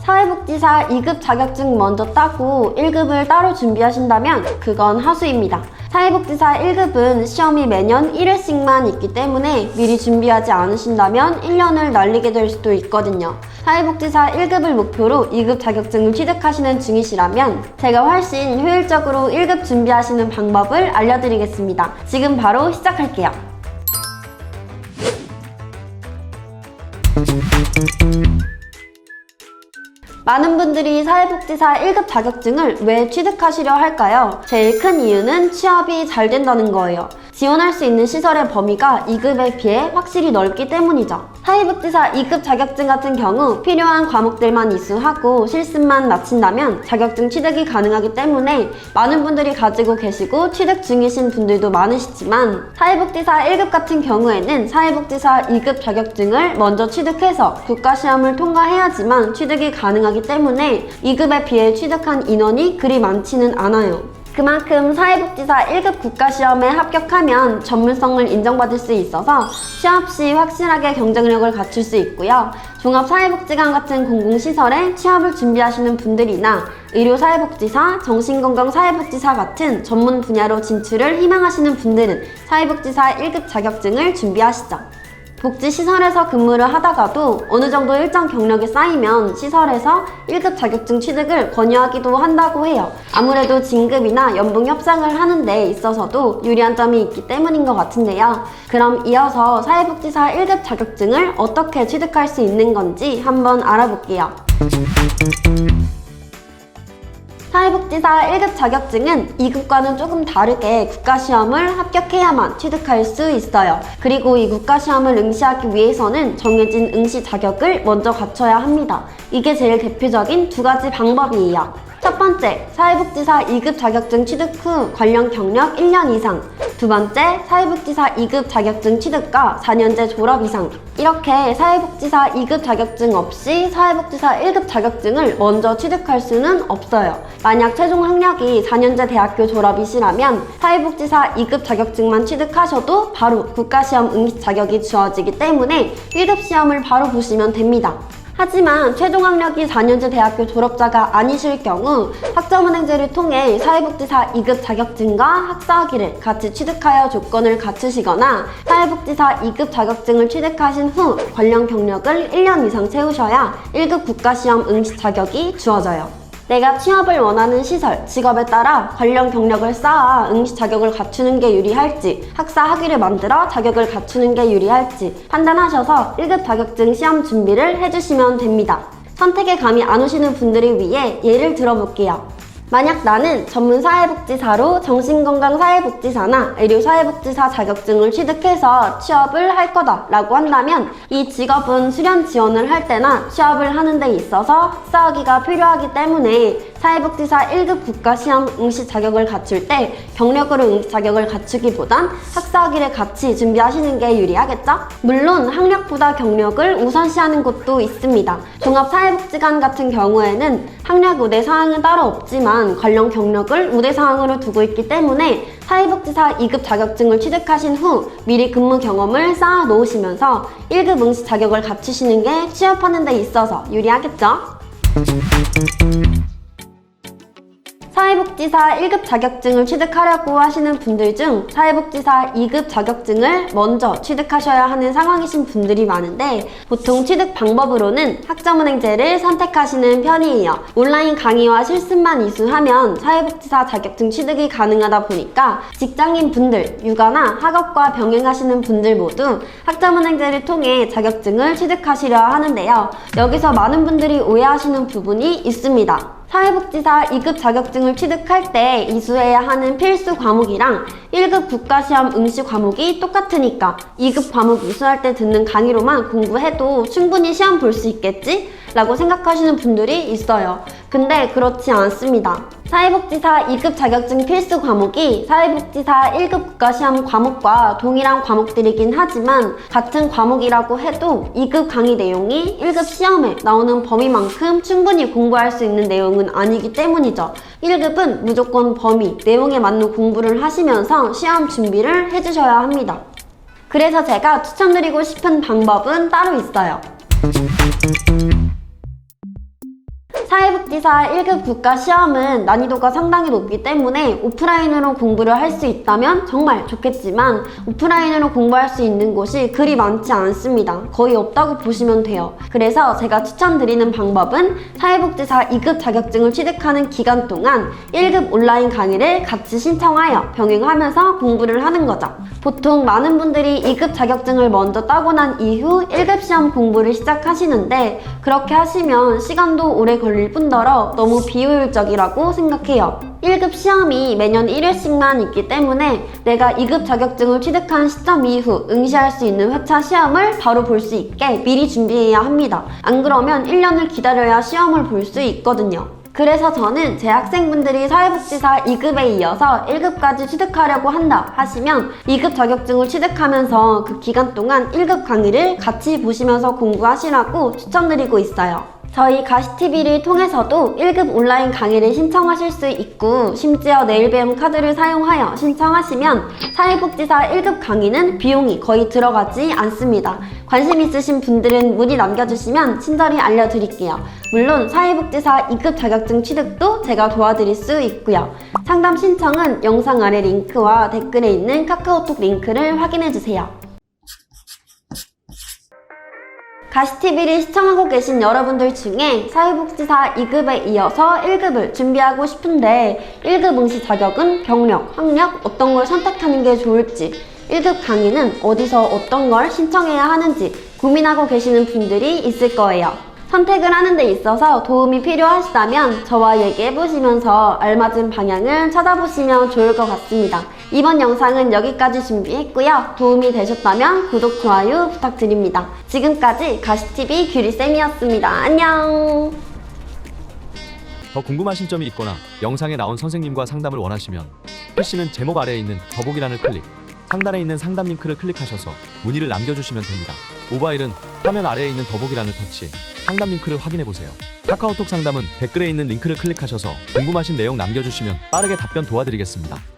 사회복지사 2급 자격증 먼저 따고 1급을 따로 준비하신다면 그건 하수입니다. 사회복지사 1급은 시험이 매년 1회씩만 있기 때문에 미리 준비하지 않으신다면 1년을 날리게 될 수도 있거든요. 사회복지사 1급을 목표로 2급 자격증을 취득하시는 중이시라면 제가 훨씬 효율적으로 1급 준비하시는 방법을 알려드리겠습니다. 지금 바로 시작할게요. 많은 분들이 사회복지사 1급 자격증을 왜 취득하시려 할까요? 제일 큰 이유는 취업이 잘 된다는 거예요. 지원할 수 있는 시설의 범위가 2급에 비해 확실히 넓기 때문이죠. 사회복지사 2급 자격증 같은 경우 필요한 과목들만 이수하고 실습만 마친다면 자격증 취득이 가능하기 때문에 많은 분들이 가지고 계시고 취득 중이신 분들도 많으시지만 사회복지사 1급 같은 경우에는 사회복지사 2급 자격증을 먼저 취득해서 국가시험을 통과해야지만 취득이 가능하기 때문에 2급에 비해 취득한 인원이 그리 많지는 않아요. 그만큼 사회복지사 1급 국가시험에 합격하면 전문성을 인정받을 수 있어서 취업 시 확실하게 경쟁력을 갖출 수 있고요. 종합사회복지관 같은 공공시설에 취업을 준비하시는 분들이나 의료사회복지사, 정신건강사회복지사 같은 전문 분야로 진출을 희망하시는 분들은 사회복지사 1급 자격증을 준비하시죠. 복지시설에서 근무를 하다가도 어느 정도 일정 경력이 쌓이면 시설에서 1급 자격증 취득을 권유하기도 한다고 해요. 아무래도 진급이나 연봉 협상을 하는 데 있어서도 유리한 점이 있기 때문인 것 같은데요. 그럼 이어서 사회복지사 1급 자격증을 어떻게 취득할 수 있는 건지 한번 알아볼게요. 사회복지사 1급 자격증은 2급과는 조금 다르게 국가시험을 합격해야만 취득할 수 있어요. 그리고 이 국가시험을 응시하기 위해서는 정해진 응시 자격을 먼저 갖춰야 합니다. 이게 제일 대표적인 두 가지 방법이에요. 첫 번째, 사회복지사 2급 자격증 취득 후 관련 경력 1년 이상. 두 번째, 사회복지사 2급 자격증 취득과 4년제 졸업 이상. 이렇게 사회복지사 2급 자격증 없이 사회복지사 1급 자격증을 먼저 취득할 수는 없어요. 만약 최종 학력이 4년제 대학교 졸업이시라면 사회복지사 2급 자격증만 취득하셔도 바로 국가시험 응시 자격이 주어지기 때문에 1급 시험을 바로 보시면 됩니다. 하지만 최종 학력이 4년제 대학교 졸업자가 아니실 경우 학점은행제를 통해 사회복지사 2급 자격증과 학사학위를 같이 취득하여 조건을 갖추시거나 사회복지사 2급 자격증을 취득하신 후 관련 경력을 1년 이상 채우셔야 1급 국가시험 응시 자격이 주어져요. 내가 취업을 원하는 시설, 직업에 따라 관련 경력을 쌓아 응시 자격을 갖추는 게 유리할지, 학사 학위를 만들어 자격을 갖추는 게 유리할지 판단하셔서 1급 자격증 시험 준비를 해주시면 됩니다. 선택에 감이 안 오시는 분들을 위해 예를 들어볼게요. 만약 나는 전문사회복지사로 정신건강사회복지사나 의료사회복지사 자격증을 취득해서 취업을 할 거다 라고 한다면 이 직업은 수련 지원을 할 때나 취업을 하는 데 있어서 학사학위가 필요하기 때문에 사회복지사 1급 국가시험 응시 자격을 갖출 때 경력으로 응시 자격을 갖추기보단 학사학위를 같이 준비하시는 게 유리하겠죠? 물론 학력보다 경력을 우선시하는 곳도 있습니다. 종합사회복지관 같은 경우에는 학력 우대사항은 따로 없지만 관련 경력을 우대사항으로 두고 있기 때문에 사회복지사 2급 자격증을 취득하신 후 미리 근무 경험을 쌓아 놓으시면서 1급 응시 자격을 갖추시는 게 취업하는 데 있어서 유리하겠죠? 사회복지사 1급 자격증을 취득하려고 하시는 분들 중 사회복지사 2급 자격증을 먼저 취득하셔야 하는 상황이신 분들이 많은데 보통 취득 방법으로는 학점은행제를 선택하시는 편이에요. 온라인 강의와 실습만 이수하면 사회복지사 자격증 취득이 가능하다 보니까 직장인 분들, 육아나 학업과 병행하시는 분들 모두 학점은행제를 통해 자격증을 취득하시려 하는데요. 여기서 많은 분들이 오해하시는 부분이 있습니다. 사회복지사 2급 자격증을 취득할 때 이수해야 하는 필수 과목이랑 1급 국가시험 응시 과목이 똑같으니까 2급 과목 이수할 때 듣는 강의로만 공부해도 충분히 시험 볼 수 있겠지? 라고 생각하시는 분들이 있어요. 근데 그렇지 않습니다. 사회복지사 2급 자격증 필수 과목이 사회복지사 1급 국가시험 과목과 동일한 과목들이긴 하지만 같은 과목이라고 해도 2급 강의 내용이 1급 시험에 나오는 범위만큼 충분히 공부할 수 있는 내용은 아니기 때문이죠. 1급은 무조건 범위, 내용에 맞는 공부를 하시면서 시험 준비를 해주셔야 합니다. 그래서 제가 추천드리고 싶은 방법은 따로 있어요. 사회복지사 1급 국가시험은 난이도가 상당히 높기 때문에 오프라인으로 공부를 할 수 있다면 정말 좋겠지만 오프라인으로 공부할 수 있는 곳이 그리 많지 않습니다. 거의 없다고 보시면 돼요. 그래서 제가 추천드리는 방법은 사회복지사 2급 자격증을 취득하는 기간 동안 1급 온라인 강의를 같이 신청하여 병행하면서 공부를 하는 거죠. 보통 많은 분들이 2급 자격증을 먼저 따고 난 이후 1급 시험 공부를 시작하시는데 그렇게 하시면 시간도 오래 걸릴 뿐더러 너무 비효율적이라고 생각해요. 1급 시험이 매년 1회씩만 있기 때문에 내가 2급 자격증을 취득한 시점 이후 응시할 수 있는 회차 시험을 바로 볼 수 있게 미리 준비해야 합니다. 안 그러면 1년을 기다려야 시험을 볼 수 있거든요. 그래서 저는 제 학생분들이 사회복지사 2급에 이어서 1급까지 취득하려고 한다 하시면 2급 자격증을 취득하면서 그 기간 동안 1급 강의를 같이 보시면서 공부하시라고 추천드리고 있어요. 저희 가시TV를 통해서도 1급 온라인 강의를 신청하실 수 있고 심지어 내일배움 카드를 사용하여 신청하시면 사회복지사 1급 강의는 비용이 거의 들어가지 않습니다. 관심 있으신 분들은 문의 남겨주시면 친절히 알려드릴게요. 물론 사회복지사 2급 자격증 취득도 제가 도와드릴 수 있고요. 상담 신청은 영상 아래 링크와 댓글에 있는 카카오톡 링크를 확인해주세요. 가시TV를 시청하고 계신 여러분들 중에 사회복지사 2급에 이어서 1급을 준비하고 싶은데 1급 응시 자격은 경력, 학력 어떤 걸 선택하는 게 좋을지 1급 강의는 어디서 어떤 걸 신청해야 하는지 고민하고 계시는 분들이 있을 거예요. 선택을 하는 데 있어서 도움이 필요하시다면 저와 얘기해보시면서 알맞은 방향을 찾아보시면 좋을 것 같습니다. 이번 영상은 여기까지 준비했고요. 도움이 되셨다면 구독, 좋아요 부탁드립니다. 지금까지 가시TV 규리쌤이었습니다. 안녕! 더 궁금하신 점이 있거나 영상에 나온 선생님과 상담을 원하시면 PC는 제목 아래에 있는 더보기란을 클릭, 상단에 있는 상담 링크를 클릭하셔서 문의를 남겨주시면 됩니다. 모바일은 화면 아래에 있는 더보기란을 터치, 상담 링크를 확인해보세요. 카카오톡 상담은 댓글에 있는 링크를 클릭하셔서 궁금하신 내용 남겨주시면 빠르게 답변 도와드리겠습니다.